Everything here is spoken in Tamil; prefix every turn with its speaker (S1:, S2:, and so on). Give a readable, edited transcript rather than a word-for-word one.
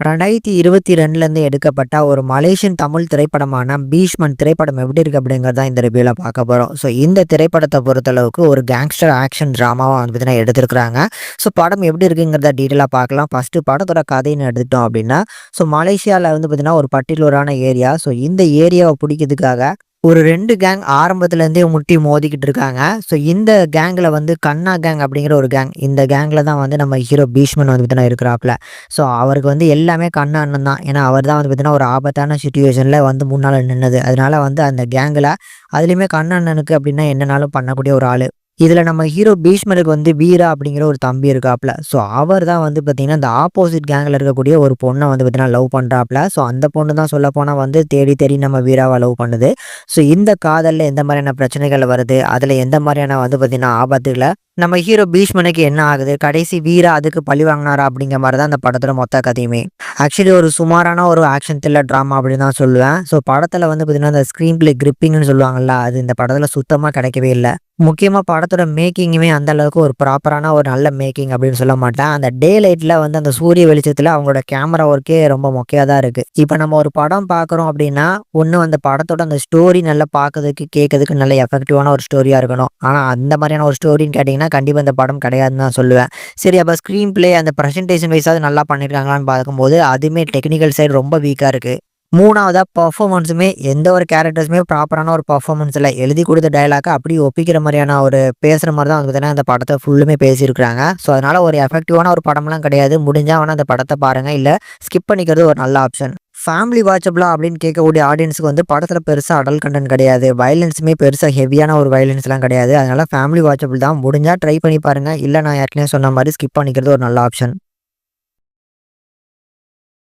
S1: 2022லேருந்து எடுக்கப்பட்ட ஒரு மலேசியன் தமிழ் திரைப்படமான பீஷ்மன் திரைப்படம் எப்படி இருக்கு அப்படிங்கிறத இந்த ரிவ்யூல பார்க்க போறோம். ஸோ இந்த திரைப்படத்தை பொறுத்தளவுக்கு ஒரு கேங்ஸ்டர் ஆக்ஷன் ட்ராமாவா வந்து பார்த்தீங்கன்னா எடுத்திருக்கிறாங்க. ஸோ படம் எப்படி இருக்குங்கிறத டீட்டெயிலாக பார்க்கலாம். ஃபர்ஸ்ட் படத்தோட கதைன்னு எடுத்துட்டோம் அப்படின்னா, ஸோ மலேசியாவில் வந்து பார்த்தீங்கன்னா ஒரு பர்ட்டிகுலரான ஏரியா. ஸோ இந்த ஏரியாவை பிடிக்கிறதுக்காக ஒரு 2 கேங் ஆரம்பத்துலேருந்தே முட்டி மோதிக்கிட்டு இருக்காங்க. ஸோ இந்த கேங்கில் வந்து கண்ணா கேங் அப்படிங்கிற ஒரு கேங். இந்த கேங்கில் தான் வந்து நம்ம ஹீரோ பீஷ்மன் வந்து பார்த்தீங்கன்னா இருக்கிறாப்புல. ஸோ அவருக்கு வந்து எல்லாமே கண்ணா அண்ணன் தான். ஏன்னா அவர் தான் வந்து பார்த்தீங்கன்னா ஒரு ஆபத்தான சிச்சுவேஷனில் வந்து முன்னால் நின்னது. அதனால வந்து அந்த கேங்கில் அதுலேயுமே கண்ணா அண்ணனுக்கு அப்படின்னா என்னனாலும் பண்ணக்கூடிய ஒரு ஆள். இதில் நம்ம ஹீரோ பீஷ்மருக்கு வந்து வீரா அப்படிங்கிற ஒரு தம்பி இருக்காப்புல. ஸோ அவர் தான் வந்து பார்த்தீங்கன்னா இந்த ஆப்போசிட் கேங்கில் இருக்கக்கூடிய ஒரு பொண்ணை வந்து பார்த்தீங்கன்னா லவ் பண்ணுறாப்புல. ஸோ அந்த பொண்ணு தான் சொல்ல போனால் வந்து தேடி தேடி நம்ம வீராவை லவ் பண்ணுது. ஸோ இந்த காதலில் எந்த மாதிரியான பிரச்சனைகள் வருது, அதில் எந்த மாதிரியான வந்து பார்த்தீங்கன்னா ஆபத்துகளை நம்ம ஹீரோ பீஷ்மனுக்கு என்ன ஆகுது, கடைசி வீரா அதுக்கு பழி வாங்கினாரா அப்படிங்கிற மாதிரி தான் அந்த படத்தோட மொத்த கதையுமே. ஆக்சுவலி ஒரு சுமாரான ஒரு ஆக்ஷன் த்ரில்லர் ட்ராமா அப்படின்னு தான் சொல்லுவேன். ஸோ படத்தில் வந்து பார்த்தீங்கன்னா அந்த ஸ்க்ரீன் பிளே கிரிப்பிங்னு சொல்லுவாங்கல்ல, அது இந்த படத்தில் சுத்தமாக கிடைக்கவே இல்லை. முக்கியமாக படத்தோட மேக்கிங்குமே அந்த அளவுக்கு ஒரு ப்ராப்பரான ஒரு நல்ல மேக்கிங் அப்படின்னு சொல்ல மாட்டேன். அந்த டே லைட்டில் வந்து அந்த சூரிய வெளிச்சத்தில் அவங்களோட கேமரா ஒர்க்கே ரொம்ப மொக்கையாக தான் இருக்குது. இப்போ நம்ம ஒரு படம் பார்க்குறோம் அப்படின்னா, ஒன்று அந்த படத்தோட அந்த ஸ்டோரி நல்லா பார்க்கறதுக்கு கேட்கறதுக்கு நல்ல எஃபெக்டிவான ஒரு ஸ்டோரியாக இருக்கணும். ஆனால் அந்த மாதிரியான ஒரு ஸ்டோரின்னு கேட்டிங்கன்னா கண்டிப்பாக இந்த படம் கிடையாதுன்னு தான் சொல்லுவேன். சரி, அப்போ ஸ்க்ரீன் பிளே அந்த ப்ரெசன்டேஷன் வைஸாவது நல்லா பண்ணியிருக்காங்களான்னு பார்க்கும்போது அதுவுமே டெக்னிக்கல் சைடு ரொம்ப வீக்காக இருக்குது. மூணாவதா பெர்ஃபார்மன்ஸுமே எந்த ஒரு கேரக்டர்ஸுமே ப்ராப்பரான ஒரு பெர்ஃபார்மன்ஸ் இல்லை. எழுதி கொடுத்த டயலாக்கை அப்படியே ஒப்பிக்கிற மாதிரியான ஒரு பேசுகிற மாதிரி தான் வந்து பார்த்தீங்கன்னா அந்த படத்தை ஃபுல்லுமே பேசியிருக்கிறாங்க. ஸோ அதனால் ஒரு எஃபெக்டிவான ஒரு படம்லாம் கிடையாது. முடிஞ்சால் வேணால் அந்த படத்தை பாருங்கள், இல்லை ஸ்கிப் பண்ணிக்கிறது ஒரு நல்ல ஆப்ஷன். ஃபேமிலி வாட்சபிளா அப்படின்னு கேட்கக்கூடிய ஆடியன்ஸுக்கு வந்து படத்தில் பெருசாக அடல்ட் கண்டென்ட் கிடையாது. வயலன்ஸுமே பெருசாக ஹெவியான ஒரு வயலன்ஸ்லாம் கிடையாது. அதனால் ஃபேமிலி வாட்சபிள் தான். முடிஞ்சால் ட்ரை பண்ணி பாருங்கள், இல்லை நான் ஏற்கனவே சொன்ன மாதிரி ஸ்கிப் பண்ணிக்கிறது ஒரு நல்ல ஆப்ஷன்.